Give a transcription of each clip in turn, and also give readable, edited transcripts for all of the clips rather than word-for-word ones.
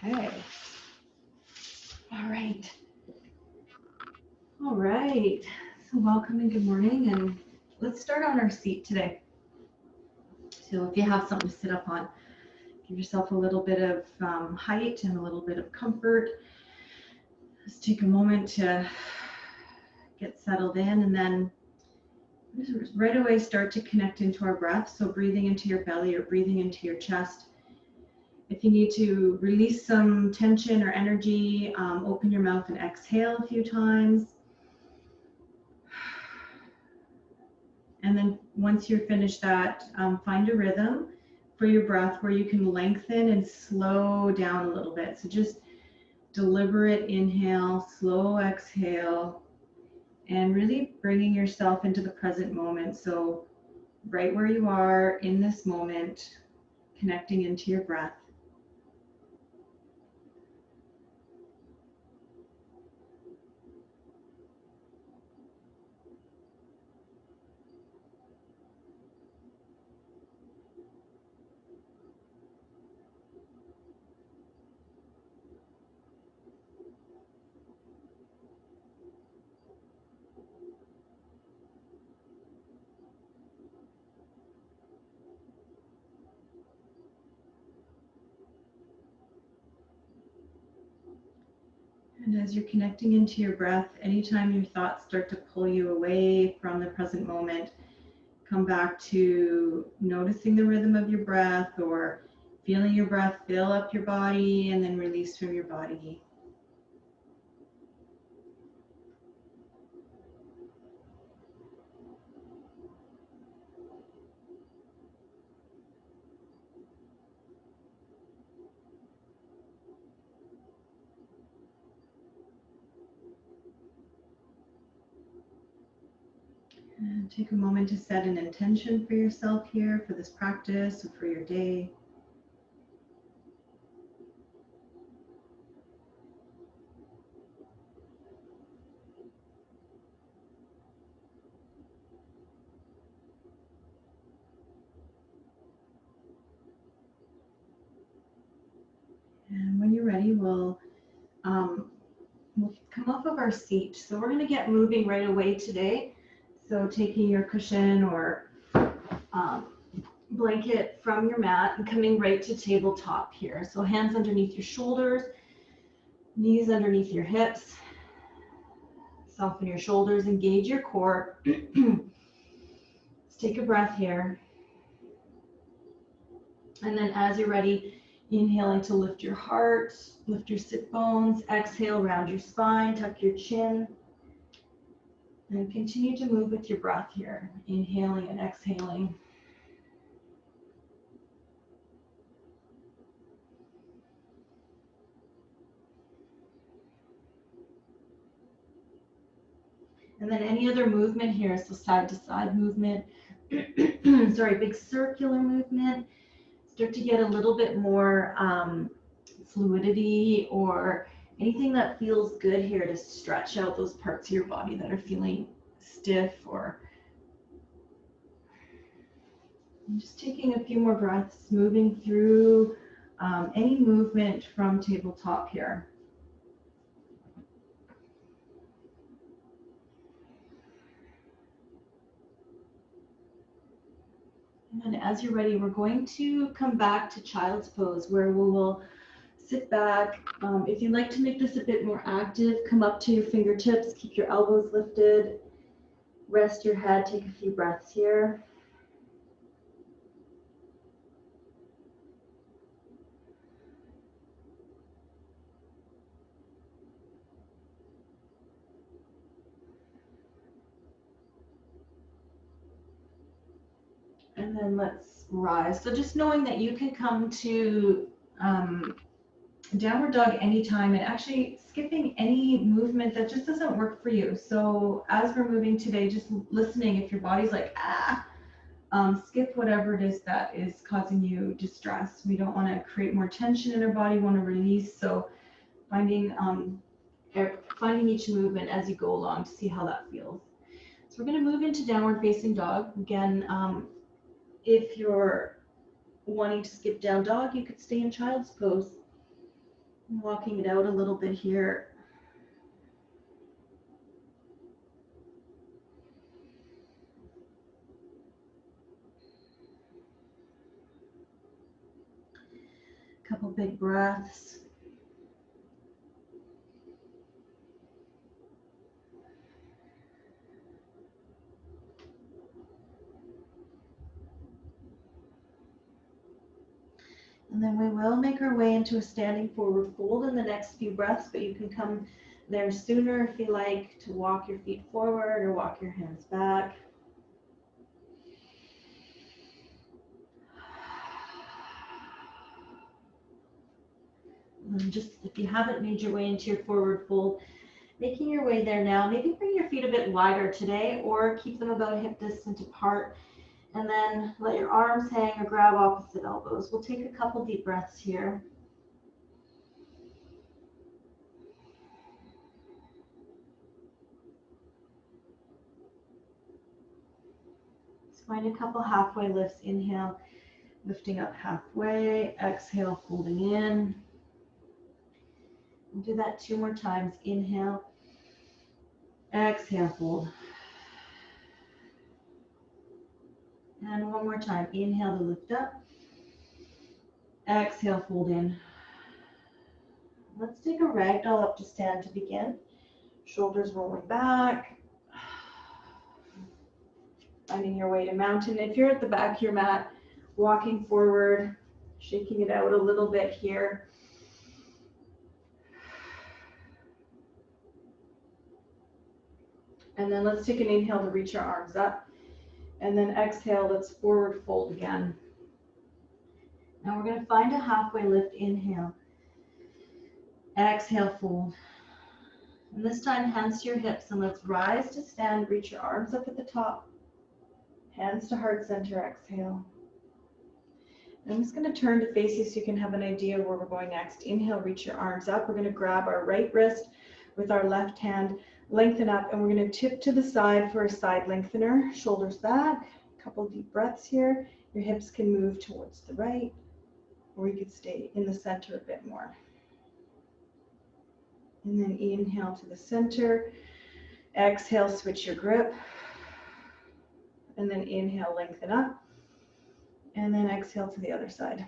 Okay. All right. All right. So welcome and good morning. And let's start on our seat today. So if you have something to sit up on, give yourself a little bit of height and a little bit of comfort. Just take a moment to get settled in, and then just right away start to connect into our breath. So breathing into your belly or breathing into your chest. If you need to release some tension or energy, open your mouth and exhale a few times. And then once you're finished that, find a rhythm for your breath where you can lengthen and slow down a little bit. So just deliberate inhale, slow exhale, and really bringing yourself into the present moment. So right where you are in this moment, connecting into your breath. And as you're connecting into your breath, anytime your thoughts start to pull you away from the present moment, come back to noticing the rhythm of your breath or feeling your breath fill up your body and then release from your body. And take a moment to set an intention for yourself here for this practice or for your day. And when you're ready, we'll come off of our seat. So we're going to get moving right away today. So taking your cushion or blanket from your mat and coming right to tabletop here. So hands underneath your shoulders, knees underneath your hips. Soften your shoulders, engage your core. Let's take a breath here. And then as you're ready, inhaling to lift your heart, lift your sit bones, exhale, round your spine, tuck your chin. And continue to move with your breath here, inhaling and exhaling. And then any other movement here, so side to side movement, sorry, big circular movement. Start to get a little bit more fluidity or anything that feels good here to stretch out those parts of your body that are feeling stiff or just taking a few more breaths, moving through any movement from tabletop here. And as you're ready, we're going to come back to child's pose where we will sit back. If you'd like to make this a bit more active, come up to your fingertips, keep your elbows lifted, rest your head, take a few breaths here. And then let's rise. So just knowing that you can come to downward dog anytime and actually skipping any movement that just doesn't work for you. So as we're moving today, just listening if your body's like, skip whatever it is that is causing you distress. We don't want to create more tension in our body, we want to release. So finding each movement as you go along to see how that feels. So we're going to move into downward facing dog. Again, if you're wanting to skip down dog, you could stay in child's pose. Walking it out a little bit here. Couple big breaths. And then we will make our way into a standing forward fold in the next few breaths, but you can come there sooner if you like to walk your feet forward or walk your hands back. And just if you haven't made your way into your forward fold, making your way there now, maybe bring your feet a bit wider today or keep them about a hip distance apart. And then let your arms hang or grab opposite elbows. We'll take a couple deep breaths here. Let's find a couple halfway lifts. Inhale, lifting up halfway. Exhale, folding in. We'll do that 2 more times. Inhale, exhale, fold. And 1 more time. Inhale to lift up. Exhale, fold in. Let's take a ragdoll up to stand to begin. Shoulders rolling back. Finding your way to mountain. If you're at the back of your mat, walking forward, shaking it out a little bit here. And then let's take an inhale to reach our arms up. And then exhale, let's forward fold again. Now we're going to find a halfway lift. Inhale. Exhale, fold. And this time, hands to your hips, and let's rise to stand. Reach your arms up at the top. Hands to heart center. Exhale. I'm just going to turn to face you so you can have an idea of where we're going next. Inhale, reach your arms up. We're going to grab our right wrist with our left hand, lengthen up, and we're going to tip to the side for a side lengthener. Shoulders back. A couple deep breaths here. Your hips can move towards the right, or you could stay in the center a bit more. And then inhale to the center. Exhale, switch your grip. And then inhale, lengthen up. And then exhale to the other side.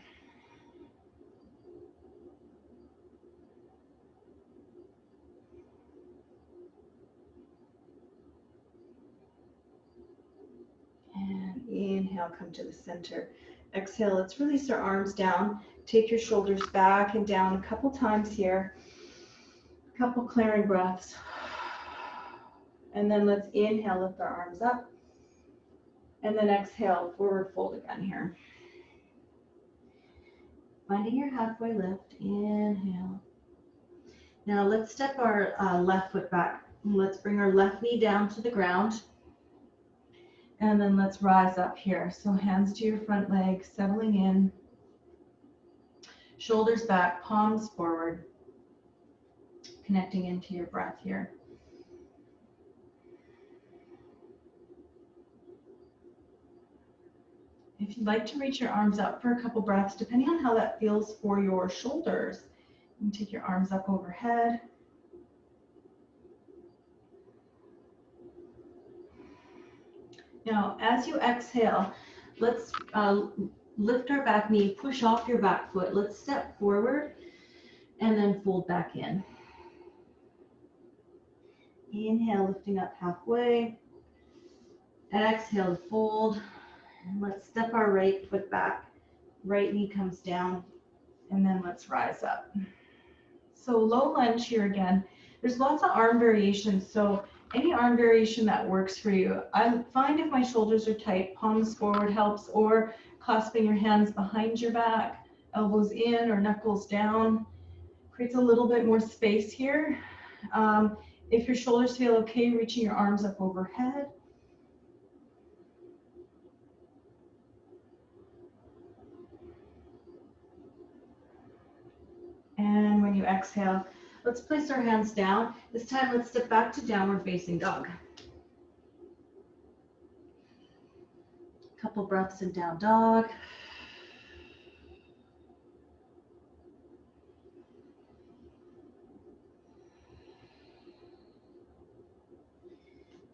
And inhale, come to the center. Exhale, let's release our arms down. Take your shoulders back and down a couple times here. A couple clearing breaths. And then let's inhale, lift our arms up. And then exhale, forward fold again here. Finding your halfway lift. Inhale. Now let's step our left foot back. Let's bring our left knee down to the ground. And then let's rise up here. So hands to your front leg, settling in. Shoulders back, palms forward. Connecting into your breath here. If you'd like to reach your arms up for a couple breaths, depending on how that feels for your shoulders, you can take your arms up overhead. Now, as you exhale, let's lift our back knee, push off your back foot. Let's step forward and then fold back in. Inhale, lifting up halfway. Exhale to fold. And let's step our right foot back. Right knee comes down. And then let's rise up. So low lunge here again. There's lots of arm variations. So any arm variation that works for you. I find if my shoulders are tight, palms forward helps, or clasping your hands behind your back, elbows in or knuckles down. Creates a little bit more space here. If your shoulders feel okay, reaching your arms up overhead. And when you exhale, let's place our hands down. This time, let's step back to downward facing dog. Couple breaths in down dog.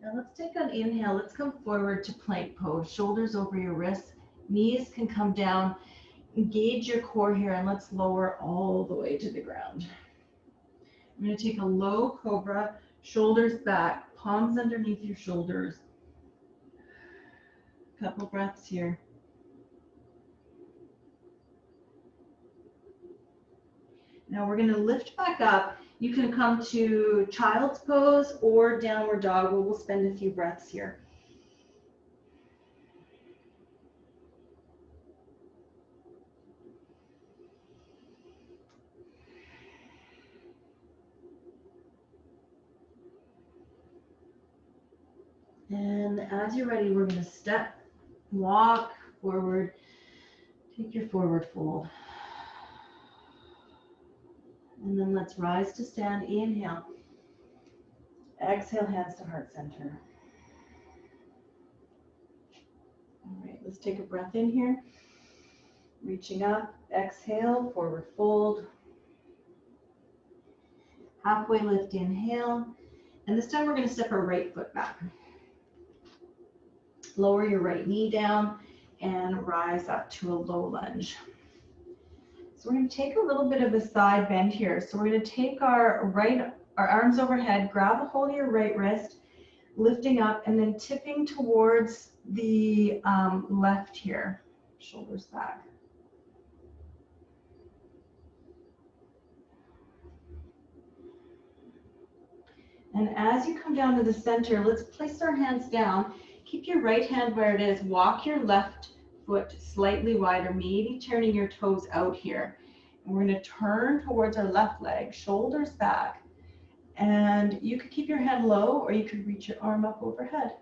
Now let's take an inhale. Let's come forward to plank pose. Shoulders over your wrists. Knees can come down. Engage your core here, and let's lower all the way to the ground. I'm going to take a low cobra, shoulders back, palms underneath your shoulders. Couple breaths here. Now we're going to lift back up. You can come to child's pose or downward dog, where we'll spend a few breaths here. And as you're ready, we're going to step, walk forward, take your forward fold. And then let's rise to stand. Inhale. Exhale, hands to heart center. All right, let's take a breath in here. Reaching up, exhale, forward fold. Halfway lift, inhale. And this time we're going to step our right foot back. Lower your right knee down and rise up to a low lunge. So we're going to take a little bit of a side bend here. So we're going to take our arms overhead, grab a hold of your right wrist, lifting up and then tipping towards the left here, shoulders back. And as you come down to the center, let's place our hands down. Keep your right hand where it is. Walk your left foot slightly wider, maybe turning your toes out here. And we're going to turn towards our left leg, shoulders back. And you could keep your head low, or you could reach your arm up overhead.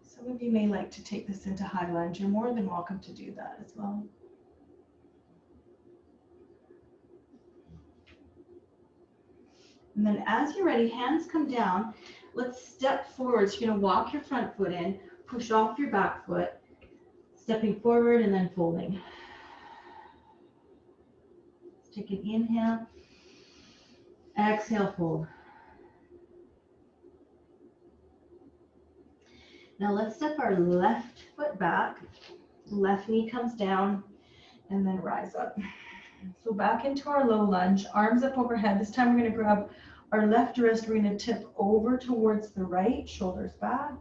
Some of you may like to take this into high lunge. You're more than welcome to do that as well. And then as you're ready, hands come down. Let's step forward. So you're going to walk your front foot in, push off your back foot, stepping forward and then folding. Let's take an inhale. Exhale, fold. Now let's step our left foot back. Left knee comes down and then rise up. So back into our low lunge, arms up overhead. This time we're going to grab our left wrist. We're going to tip over towards the right, shoulders back.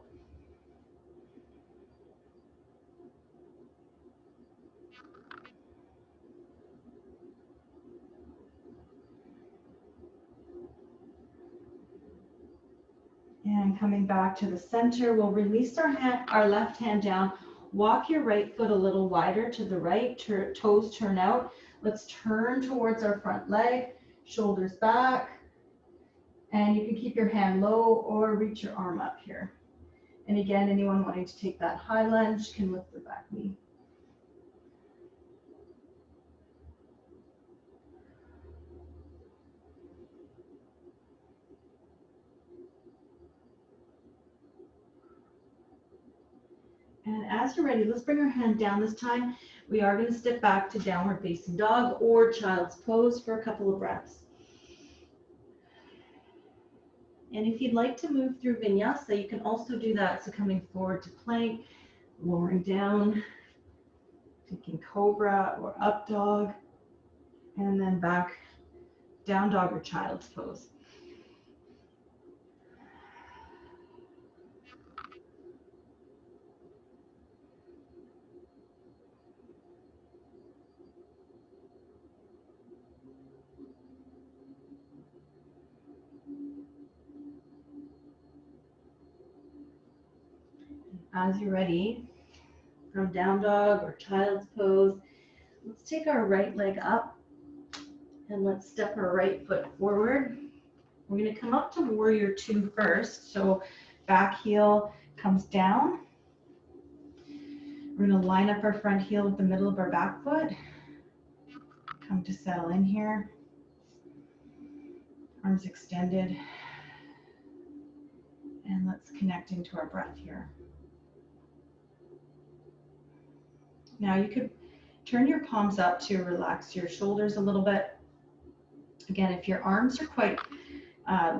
And coming back to the center, we'll release our left hand down. Walk your right foot a little wider to the right, toes turn out. Let's turn towards our front leg, shoulders back. And you can keep your hand low or reach your arm up here. And again, anyone wanting to take that high lunge can lift the back knee. And as you're ready, let's bring our hand down. This time, we are going to step back to downward facing dog or child's pose for a couple of breaths. And if you'd like to move through vinyasa, you can also do that. So coming forward to plank, lowering down, taking cobra or up dog, and then back down dog or child's pose. As you're ready, from down dog or child's pose, let's take our right leg up and let's step our right foot forward. We're going to come up to warrior two first. So back heel comes down. We're going to line up our front heel with the middle of our back foot. Come to settle in here. Arms extended. And let's connect into our breath here. Now you could turn your palms up to relax your shoulders a little bit. Again, if your arms are quite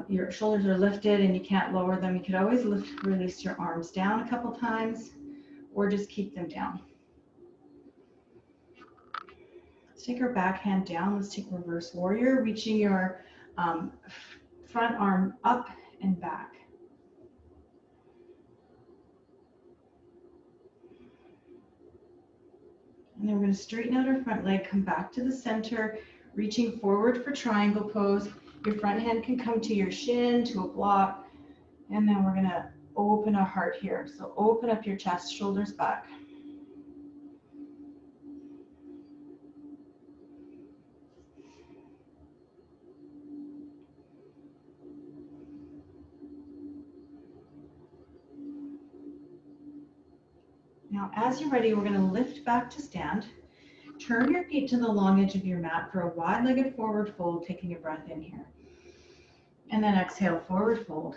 Your shoulders are lifted and you can't lower them, you could always release your arms down a couple times or just keep them down. Let's take our back hand down. Let's take reverse warrior, reaching your front arm up and back. And then we're going to straighten out our front leg, come back to the center, reaching forward for triangle pose. Your front hand can come to your shin, to a block, and then we're going to open our heart here. So open up your chest, shoulders back. Now, as you're ready, we're going to lift back to stand. Turn your feet to the long edge of your mat for a wide-legged forward fold, taking a breath in here. And then exhale, forward fold.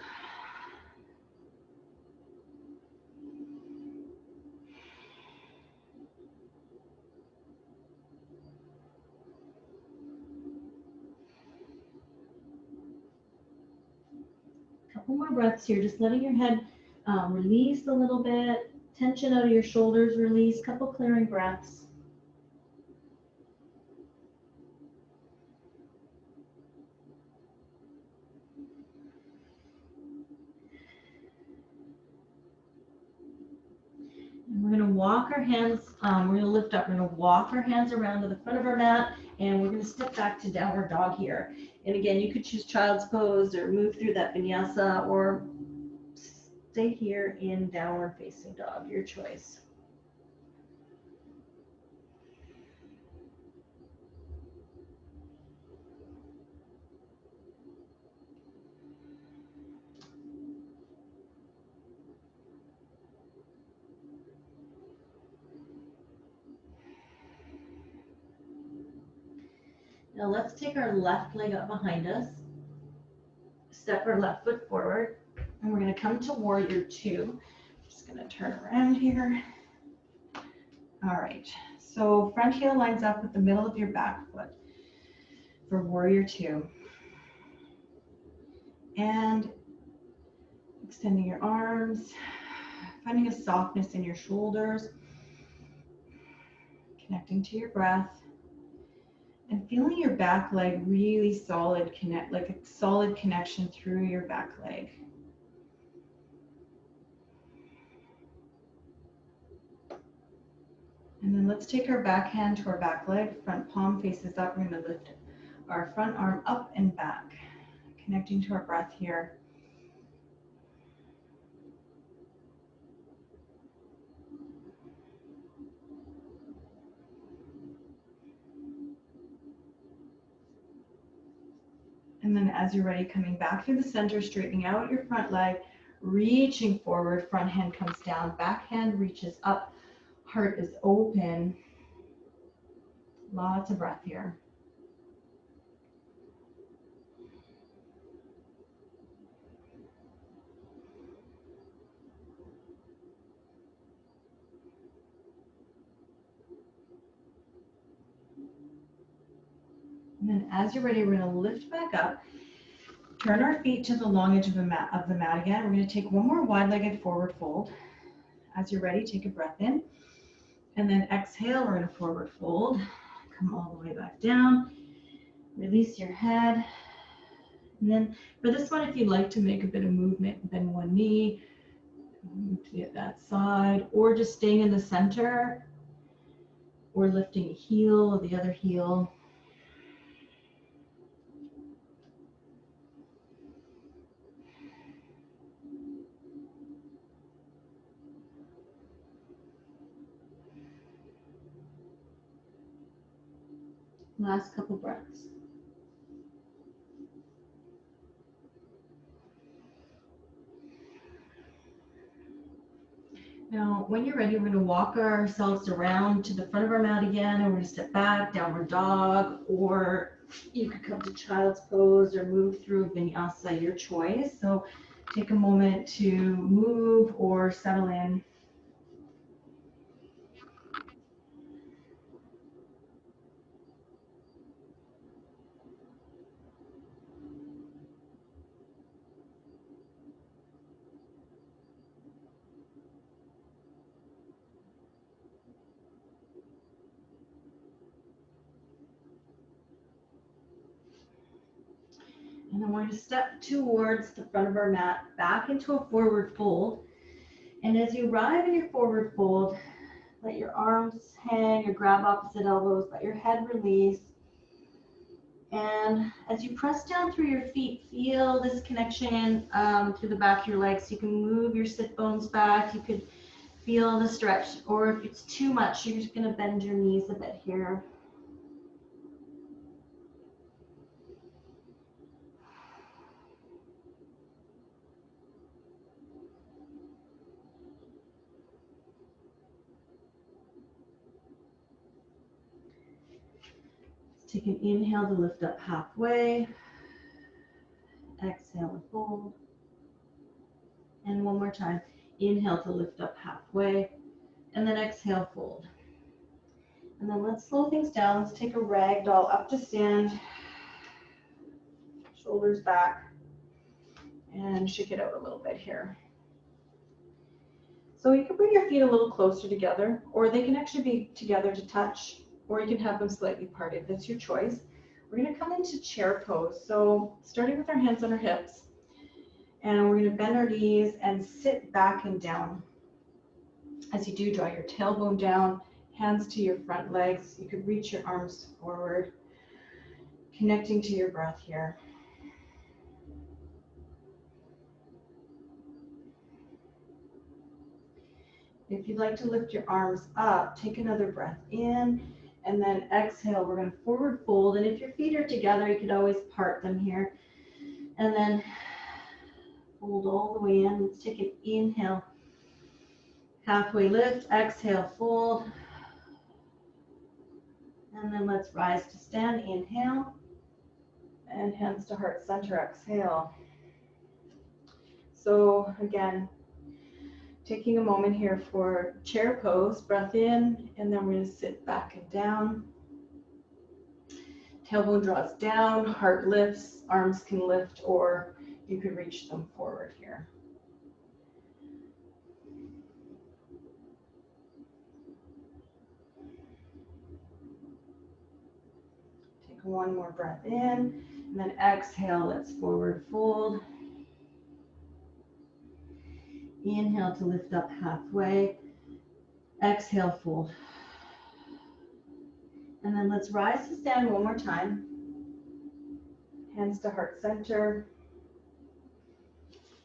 Couple more breaths here, just letting your head release a little bit, tension out of your shoulders, release, couple clearing breaths. And we're going to walk our hands, we're going to lift up, we're going to walk our hands around to the front of our mat, and we're going to step back to downward dog here. And again, you could choose child's pose or move through that vinyasa or stay here in downward facing dog, your choice. Now let's take our left leg up behind us, step our left foot forward, and we're going to come to warrior two. Just going to turn around here. All right, so front heel lines up with the middle of your back foot for warrior two. And extending your arms, finding a softness in your shoulders, connecting to your breath, and feeling your back leg really solid, like a solid connection through your back leg. And then let's take our back hand to our back leg, front palm faces up. We're going to lift our front arm up and back, connecting to our breath here. And then as you're ready, coming back through the center, straightening out your front leg, reaching forward, front hand comes down, back hand reaches up, heart is open. Lots of breath here. And then as you're ready, we're going to lift back up, turn our feet to the long edge of the mat again. We're going to take one more wide-legged forward fold. As you're ready, take a breath in. And then exhale, we're going to forward fold. Come all the way back down. Release your head. And then for this one, if you'd like to make a bit of movement, bend one knee, move to that side, or just staying in the center, or lifting a heel or the other heel. Last couple breaths. Now, when you're ready, we're going to walk ourselves around to the front of our mat again, and we're going to step back, downward dog, or you could come to child's pose or move through vinyasa, your choice. So take a moment to move or settle in. then we're going to step towards the front of our mat, back into a forward fold. And as you arrive in your forward fold, let your arms hang or grab opposite elbows, let your head release. And as you press down through your feet, feel this connection through the back of your legs. You can move your sit bones back. You could feel the stretch, or if it's too much, you're just going to bend your knees a bit here. Take an inhale to lift up halfway. Exhale to fold. And one more time. Inhale to lift up halfway. And then exhale, fold. And then let's slow things down. Let's take a ragdoll up to stand. Shoulders back. And shake it out a little bit here. So you can bring your feet a little closer together, or they can actually be together to touch, or you can have them slightly parted. That's your choice. We're going to come into chair pose. So starting with our hands on our hips, and we're going to bend our knees and sit back and down. As you do, draw your tailbone down, hands to your front legs. You could reach your arms forward, connecting to your breath here. If you'd like to lift your arms up, take another breath in, and then exhale. We're going to forward fold, and if your feet are together, you could always part them here. And then fold all the way in. Let's take an inhale. Halfway lift, exhale, fold. And then let's rise to stand, inhale. And hands to heart center, exhale. So again, taking a moment here for chair pose, breath in, and then we're going to sit back and down. Tailbone draws down, heart lifts, arms can lift, or you could reach them forward here. Take one more breath in, and then exhale, let's forward fold. Inhale to lift up halfway. Exhale, fold. And then let's rise to stand one more time. Hands to heart center.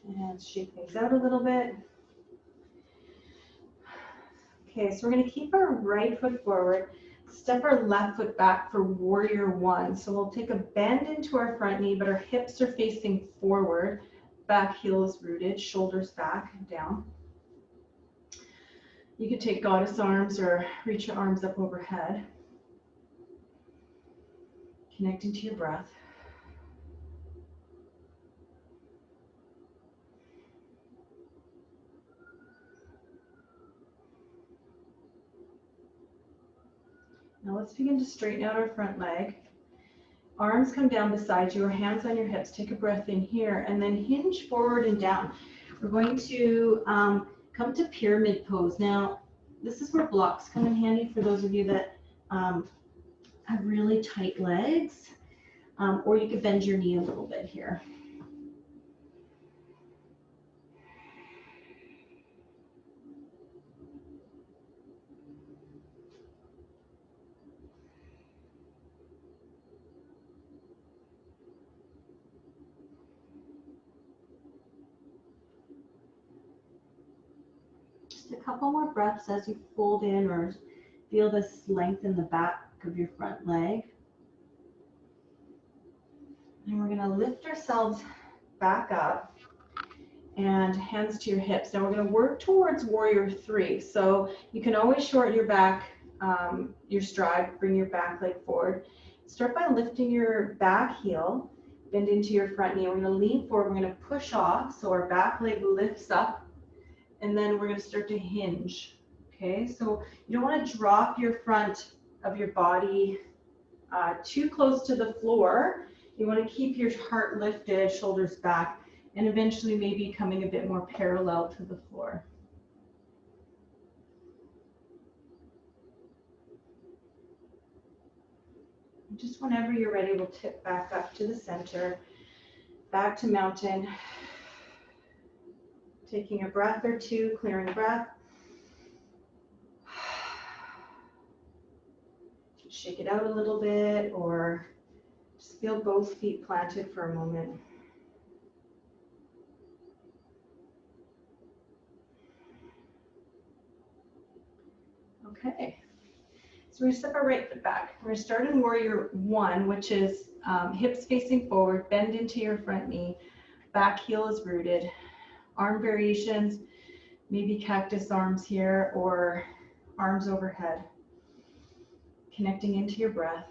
And shake things out a little bit. Okay, so we're going to keep our right foot forward. Step our left foot back for warrior one. So we'll take a bend into our front knee, but our hips are facing forward. Back heel is rooted, shoulders back and down. You could take goddess arms or reach your arms up overhead. Connecting to your breath. Now let's begin to straighten out our front leg. Arms come down beside you or hands on your hips. Take a breath in here and then hinge forward and down. We're going to come to pyramid pose. Now, this is where blocks come in handy for those of you that have really tight legs, or you could bend your knee a little bit here. A couple more breaths as you fold in or feel this length in the back of your front leg. And we're going to lift ourselves back up and hands to your hips. Now we're going to work towards warrior three. So you can always shorten your back, your stride, bring your back leg forward. Start by lifting your back heel, bend into your front knee. We're going to lean forward. We're going to push off so our back leg lifts up. And then we're going to start to hinge, okay? So you don't want to drop your front of your body too close to the floor. You want to keep your heart lifted, shoulders back, and eventually maybe coming a bit more parallel to the floor. Just whenever you're ready, we'll tip back up to the center. Back to mountain. Taking a breath or two, clearing breath. Shake it out a little bit, or just feel both feet planted for a moment. Okay. So we're going to step our right foot back. We're going to start in warrior one, which is hips facing forward, bend into your front knee, back heel is rooted. Arm variations, maybe cactus arms here or arms overhead. Connecting into your breath.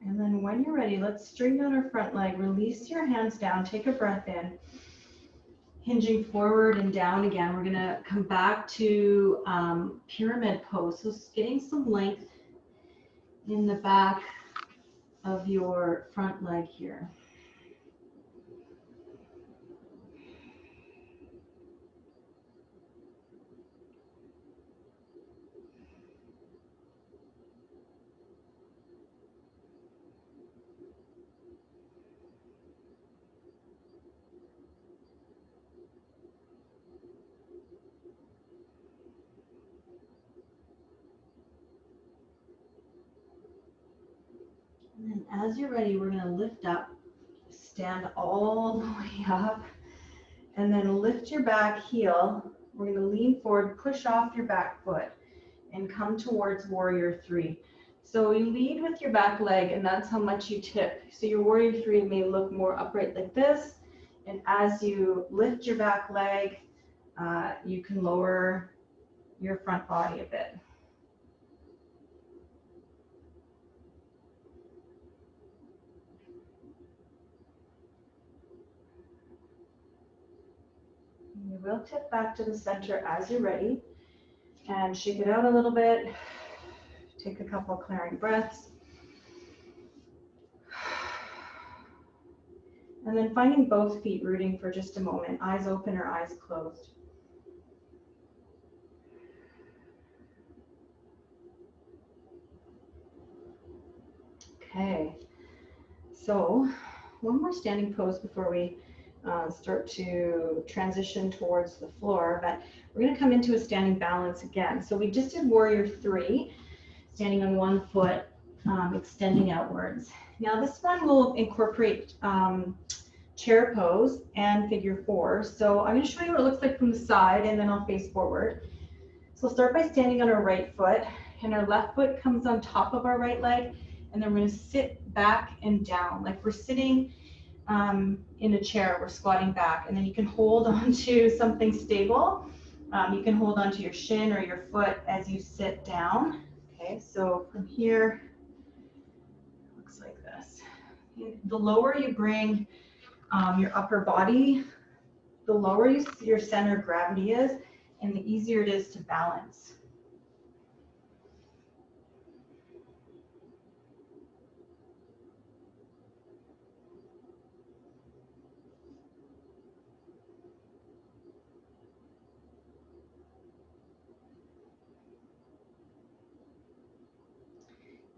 And then when you're ready, let's straighten out our front leg. Release your hands down. Take a breath in. Hinging forward and down again. We're going to come back to pyramid pose. So getting some length in the back of your front leg here. And then as you're ready, we're going to lift up, stand all the way up, and then lift your back heel. We're going to lean forward, push off your back foot, and come towards warrior three. So you lead with your back leg, and that's how much you tip. So your warrior three may look more upright like this, and as you lift your back leg, you can lower your front body a bit. You will tip back to the center as you're ready, and shake it out a little bit. Take a couple clearing breaths. And then finding both feet rooting for just a moment, eyes open or eyes closed. Okay, so one more standing pose before we start to transition towards the floor, but we're going to come into a standing balance again. So we just did warrior three, standing on one foot, extending outwards. Now this one will incorporate chair pose and figure four. So I'm going to show you what it looks like from the side, and then I'll face forward. So we'll start by standing on our right foot, and our left foot comes on top of our right leg, and then we're going to sit back and down like we're sitting in a chair. We're squatting back, and then you can hold onto something stable. You can hold onto your shin or your foot as you sit down. Okay, so from here, it looks like this. The lower you bring your upper body, the lower your center of gravity is, and the easier it is to balance.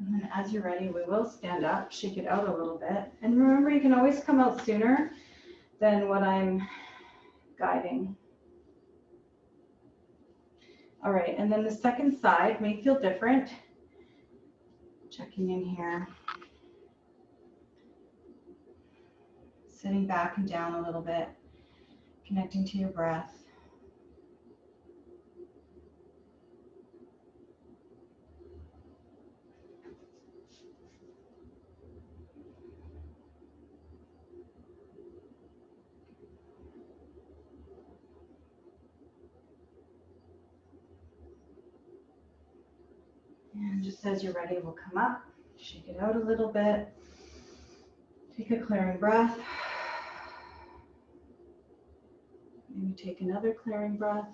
And then as you're ready, we will stand up, shake it out a little bit. And remember, you can always come out sooner than what I'm guiding. All right, and then the second side may feel different. Checking in here. Sitting back and down a little bit, connecting to your breath. And just as you're ready, we'll come up, shake it out a little bit. Take a clearing breath. Maybe take another clearing breath.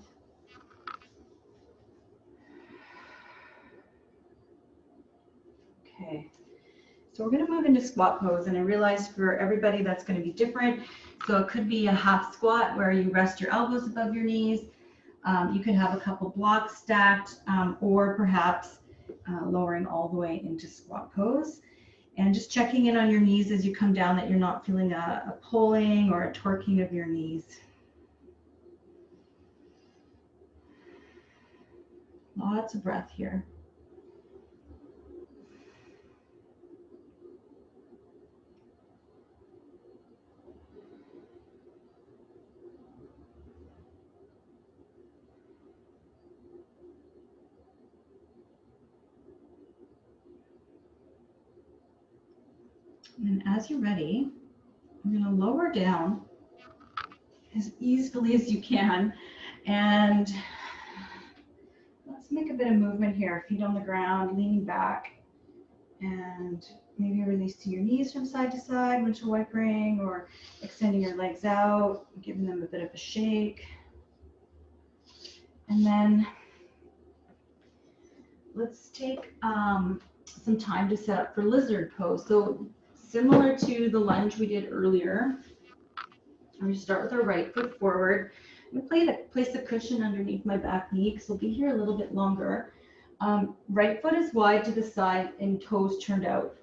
So we're going to move into squat pose, and I realize for everybody that's going to be different. So it could be a half squat where you rest your elbows above your knees. You could have a couple blocks stacked, or perhaps lowering all the way into squat pose. And just checking in on your knees as you come down, that you're not feeling a pulling or a torquing of your knees. Lots of breath here. And as you're ready, I'm going to lower down as easily as you can. And let's make a bit of movement here. Feet on the ground, leaning back, and maybe releasing your knees from side to side, windshield wipering, or extending your legs out, giving them a bit of a shake. And then let's take some time to set up for lizard pose. So similar to the lunge we did earlier, I'm going to start with our right foot forward. I'm going to place a cushion underneath my back knee because we'll be here a little bit longer. Right foot is wide to the side and toes turned out.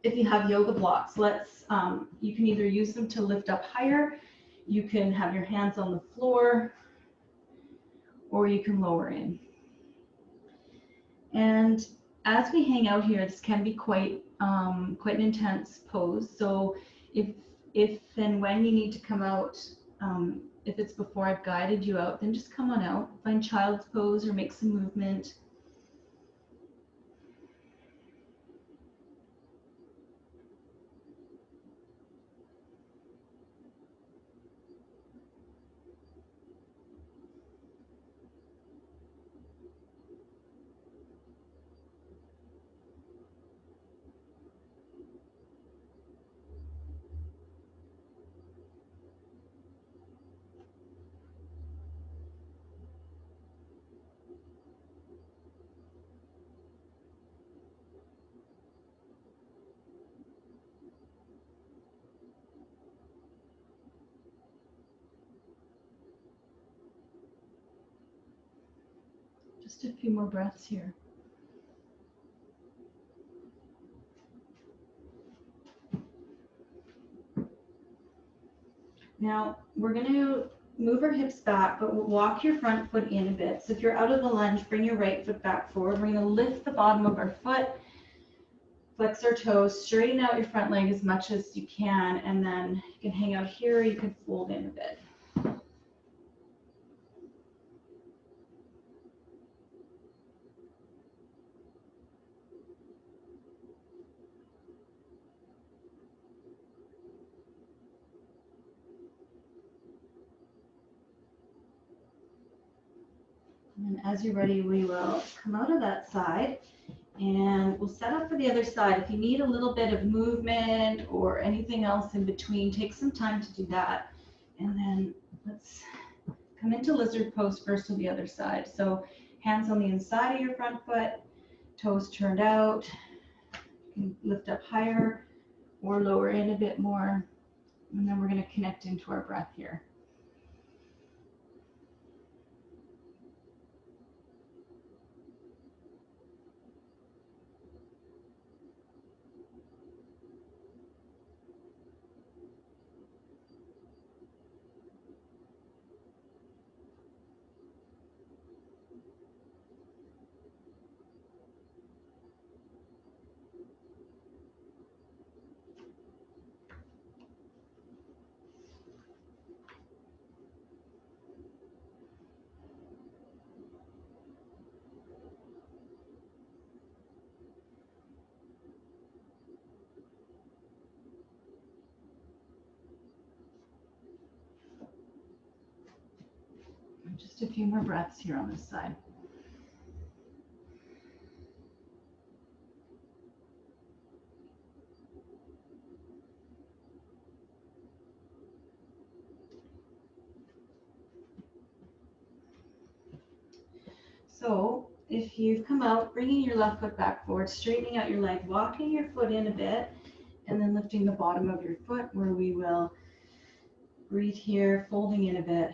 If you have yoga blocks, you can either use them to lift up higher, you can have your hands on the floor, or you can lower in. And as we hang out here, this can be quite an intense pose. So if and when you need to come out, if it's before I've guided you out, then just come on out, find child's pose or make some movement. Just a few more breaths here. Now we're going to move our hips back, but we'll walk your front foot in a bit. So if you're out of the lunge, bring your right foot back forward. We're going to lift the bottom of our foot, flex our toes, straighten out your front leg as much as you can, and then you can hang out here, or you can fold in a bit. And as you're ready, we will come out of that side and we'll set up for the other side. If you need a little bit of movement or anything else in between, take some time to do that. And then let's come into lizard pose first to the other side. So hands on the inside of your front foot, toes turned out. You can lift up higher or lower in a bit more. And then we're going to connect into our breath here. Just a few more breaths here on this side. So if you've come out, bringing your left foot back forward, straightening out your leg, walking your foot in a bit, and then lifting the bottom of your foot where we will breathe here, folding in a bit.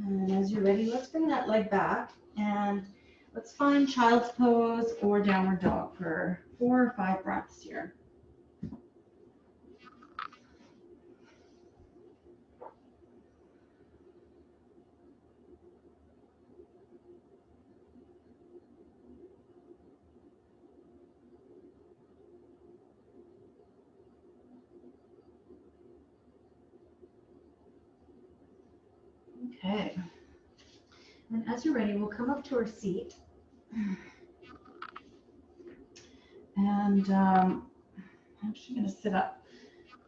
And as you're ready, let's bring that leg back and let's find child's pose or downward dog for 4 or 5 breaths here. Okay. And as you're ready, we'll come up to our seat. And I'm actually going to sit up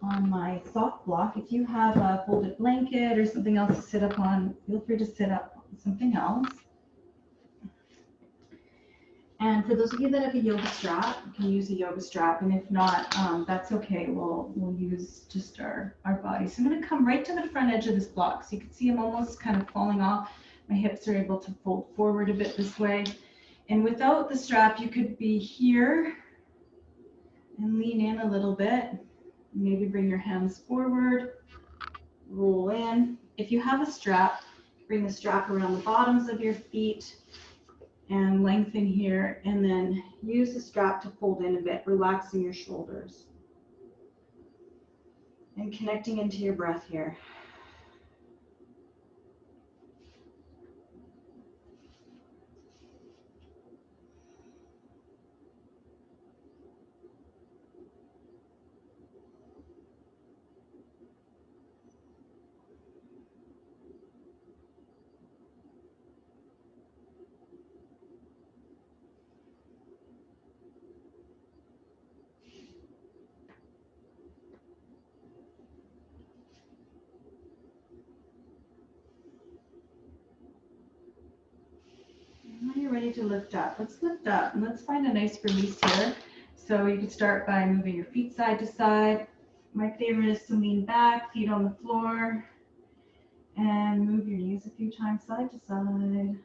on my soft block. If you have a folded blanket or something else to sit up on, feel free to sit up on something else. And for those of you that have a yoga strap, you can use a yoga strap. And if not, that's okay. We'll use just our body. So I'm going to come right to the front edge of this block. So you can see I'm almost kind of falling off. My hips are able to fold forward a bit this way. And without the strap, you could be here and lean in a little bit. Maybe bring your hands forward, roll in. If you have a strap, bring the strap around the bottoms of your feet and lengthen here, and then use the strap to fold in a bit, relaxing your shoulders and connecting into your breath here. When you're ready to lift up, let's lift up and let's find a nice release here. So you can start by moving your feet side to side. My favorite is to lean back, feet on the floor, and move your knees a few times side to side.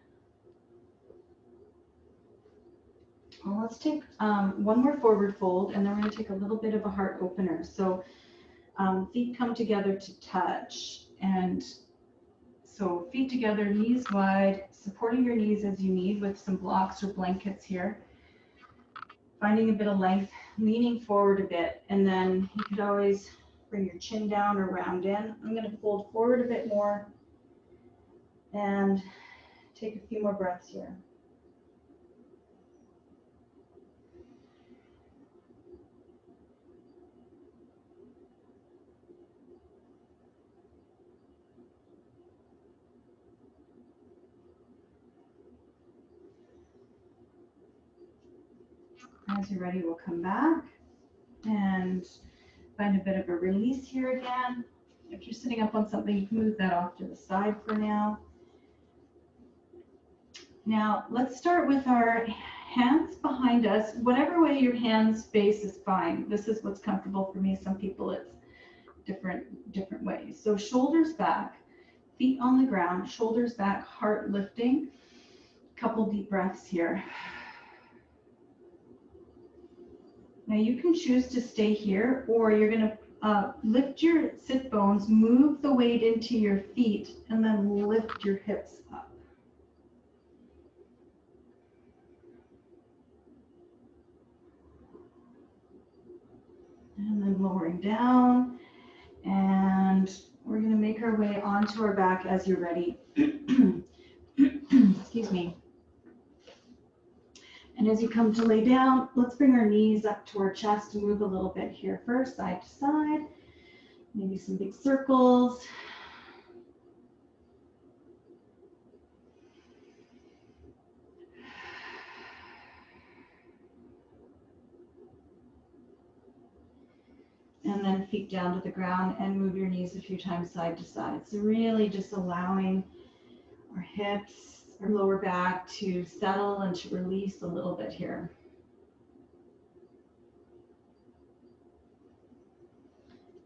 Well, let's take one more forward fold, and then we're going to take a little bit of a heart opener. So feet come together to touch, and so feet together, knees wide, supporting your knees as you need with some blocks or blankets here. Finding a bit of length, leaning forward a bit, and then you could always bring your chin down or round in. I'm going to fold forward a bit more and take a few more breaths here. As you're ready, we'll come back and find a bit of a release here again. If you're sitting up on something, you can move that off to the side for now. Now, let's start with our hands behind us. Whatever way your hands face is fine. This is what's comfortable for me. Some people it's different ways. So shoulders back, feet on the ground, shoulders back, heart lifting. Couple deep breaths here. Now you can choose to stay here, or you're going to lift your sit bones, move the weight into your feet, and then lift your hips up. And then lowering down, and we're going to make our way onto our back as you're ready. Excuse me. And as you come to lay down, let's bring our knees up to our chest and move a little bit here first, side to side. Maybe some big circles. and then feet down to the ground, and move your knees a few times side to side. So really just allowing our hips, our lower back to settle and to release a little bit here.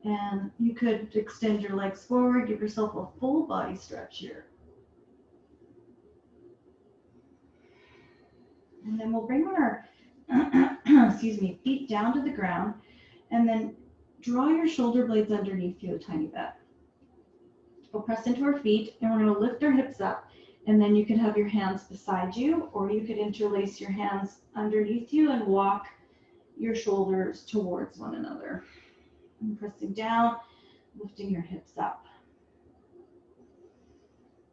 And you could extend your legs forward, give yourself a full body stretch here. And then we'll bring our excuse me, feet down to the ground, and then draw your shoulder blades underneath you a tiny bit. We'll press into our feet, and we're going to lift our hips up, and then you could have your hands beside you, or you could interlace your hands underneath you and walk your shoulders towards one another. And pressing down, lifting your hips up.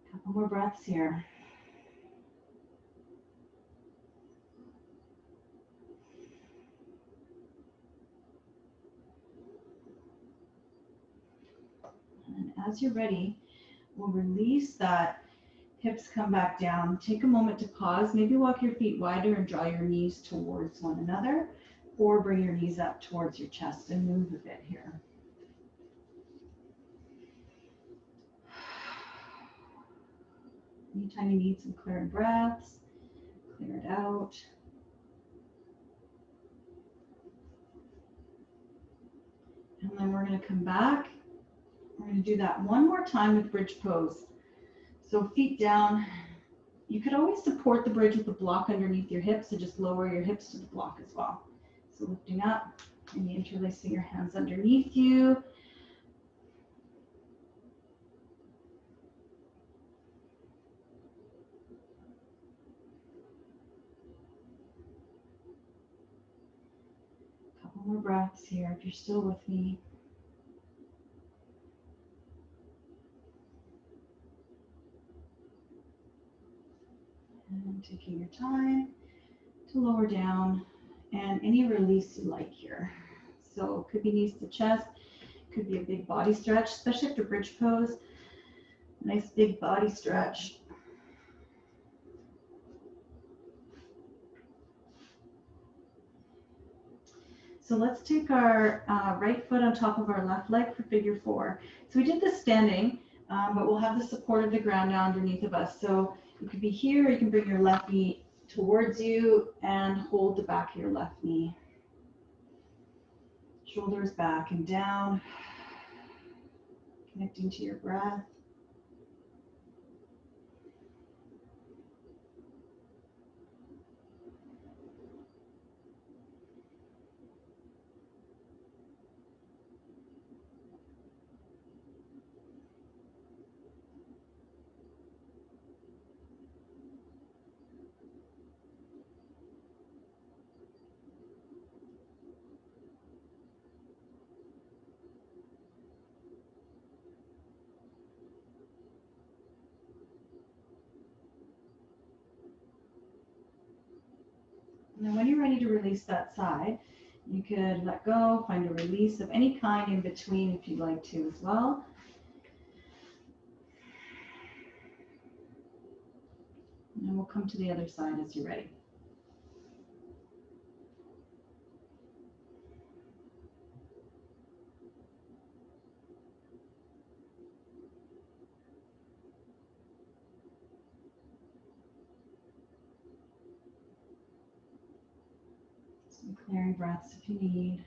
A couple more breaths here. And as you're ready, we'll release that. Hips come back down. Take a moment to pause. Maybe walk your feet wider and draw your knees towards one another, or bring your knees up towards your chest and move a bit here. Anytime you need some clearing breaths, clear it out. And then we're going to come back. We're going to do that one more time with bridge pose. So feet down. You could always support the bridge with a block underneath your hips, so just lower your hips to the block as well. So lifting up and interlacing your hands underneath you. A couple more breaths here if you're still with me. And taking your time to lower down, and any release you like here. So it could be knees to chest, could be a big body stretch, especially after bridge pose. Nice big body stretch. So let's take our right foot on top of our left leg for figure four. So we did this standing, but we'll have the support of the ground now underneath of us. So you could be here, or you can bring your left knee towards you and hold the back of your left knee. Shoulders back and down, connecting to your breath. And then when you're ready to release that side, you could let go, find a release of any kind in between if you'd like to as well. And then we'll come to the other side as you're ready. Some clearing breaths if you need.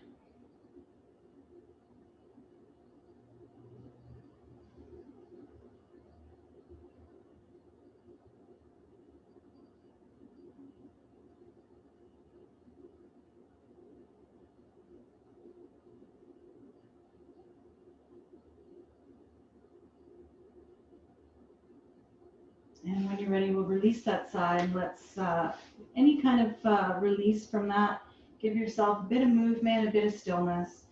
And when you're ready, we'll release that side. Let's, any kind of release from that. Give yourself a bit of movement, a bit of stillness.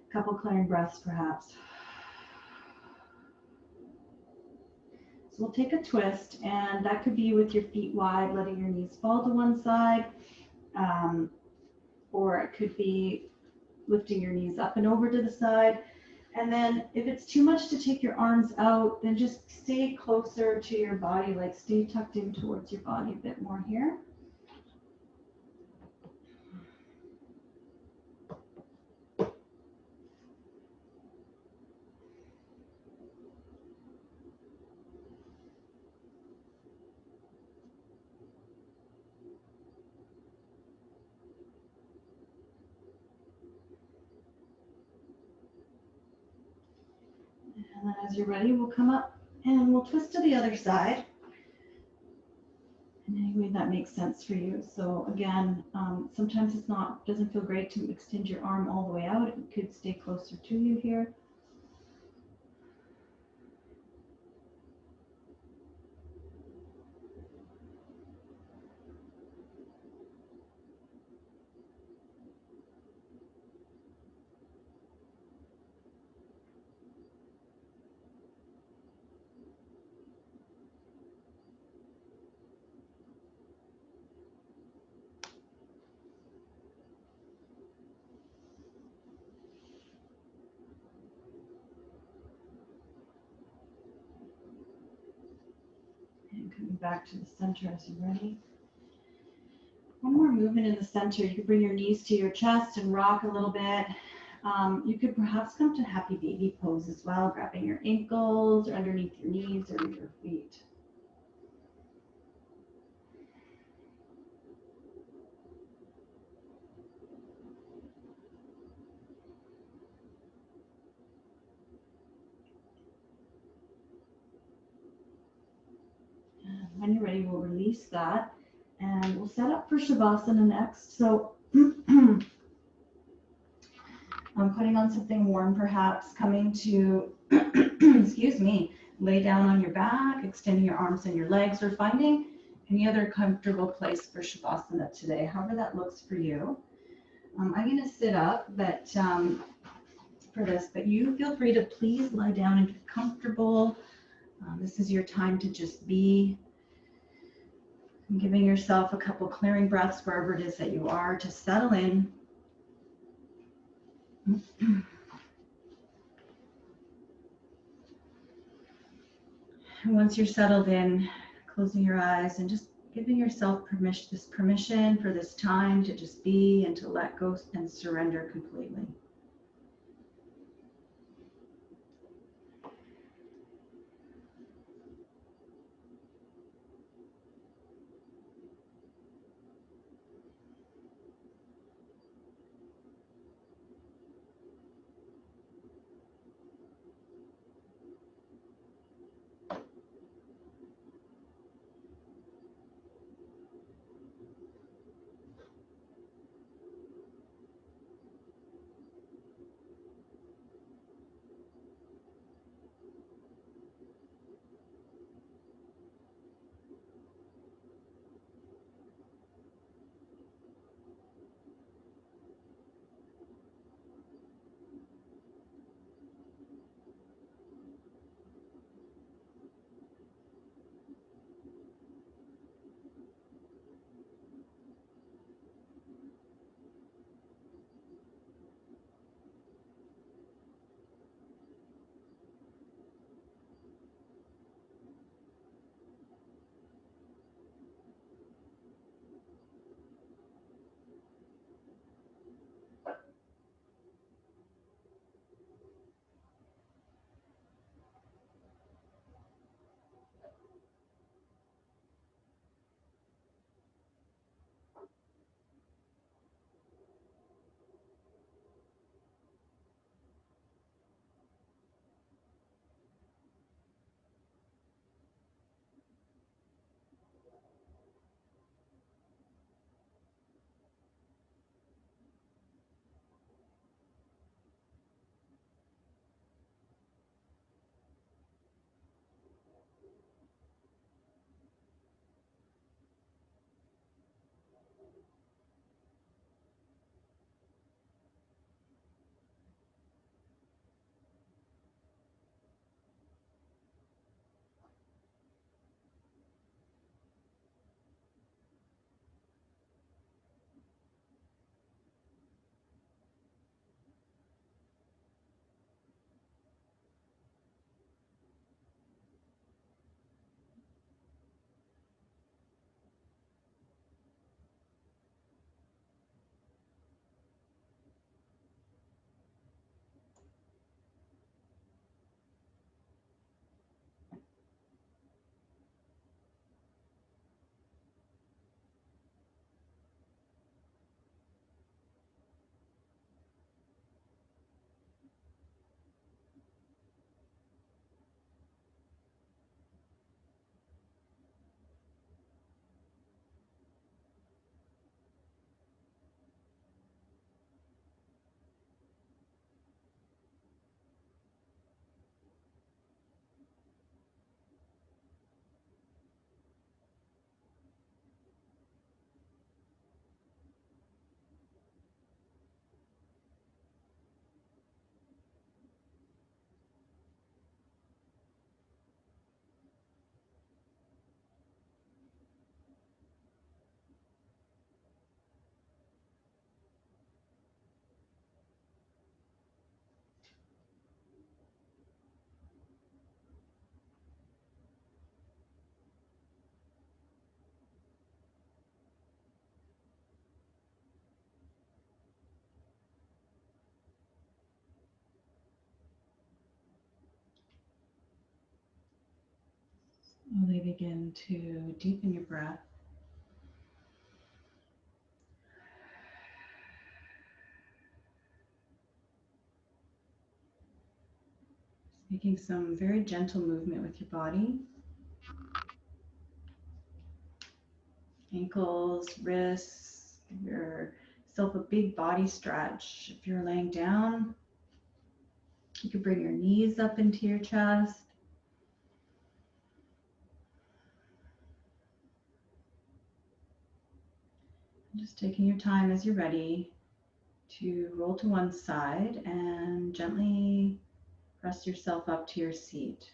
A couple clearing breaths perhaps. So we'll take a twist, and that could be with your feet wide, letting your knees fall to one side. Or it could be lifting your knees up and over to the side. And then if it's too much to take your arms out, then just stay closer to your body, like stay tucked in towards your body a bit more here. As you're ready, we'll come up and we'll twist to the other side. In any way that makes sense for you. So again, sometimes doesn't feel great to extend your arm all the way out. It could stay closer to you here. And coming back to the center as you're ready. One more movement in the center. You could bring your knees to your chest and rock a little bit. You could perhaps come to happy baby pose as well, grabbing your ankles or underneath your knees or your feet. And when you're ready, we'll release that and we'll set up for Shavasana next. So I'm putting on something warm, perhaps coming to, excuse me, lay down on your back, extending your arms and your legs, or finding any other comfortable place for Shavasana today, however that looks for you. I'm going to sit up, but for this, but you feel free to please lie down and get comfortable. This is your time to just be. And giving yourself a couple clearing breaths wherever it is that you are to settle in. And once you're settled in, closing your eyes and just giving yourself permission for this time to just be and to let go and surrender completely. Slowly begin to deepen your breath. Just making some very gentle movement with your body. Ankles, wrists, give yourself a big body stretch. If you're laying down, you can bring your knees up into your chest. Just taking your time as you're ready to roll to one side and gently press yourself up to your seat.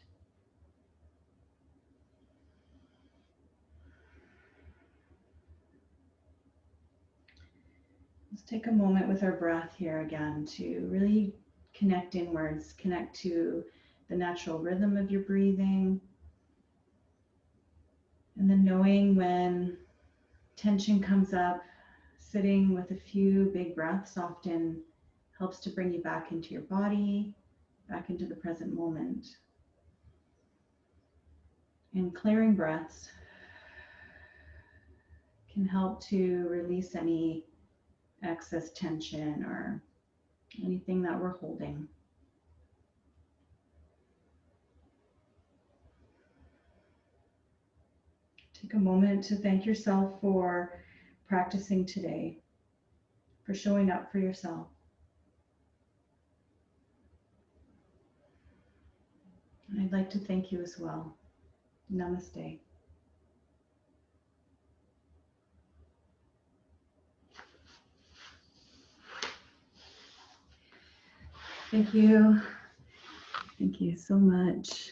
Let's take a moment with our breath here again to really connect inwards, connect to the natural rhythm of your breathing. And then knowing when tension comes up, sitting with a few big breaths often helps to bring you back into your body, back into the present moment. And clearing breaths can help to release any excess tension or anything that we're holding. Take a moment to thank yourself for practicing today, for showing up for yourself. And I'd like to thank you as well. Namaste. Thank you. Thank you so much.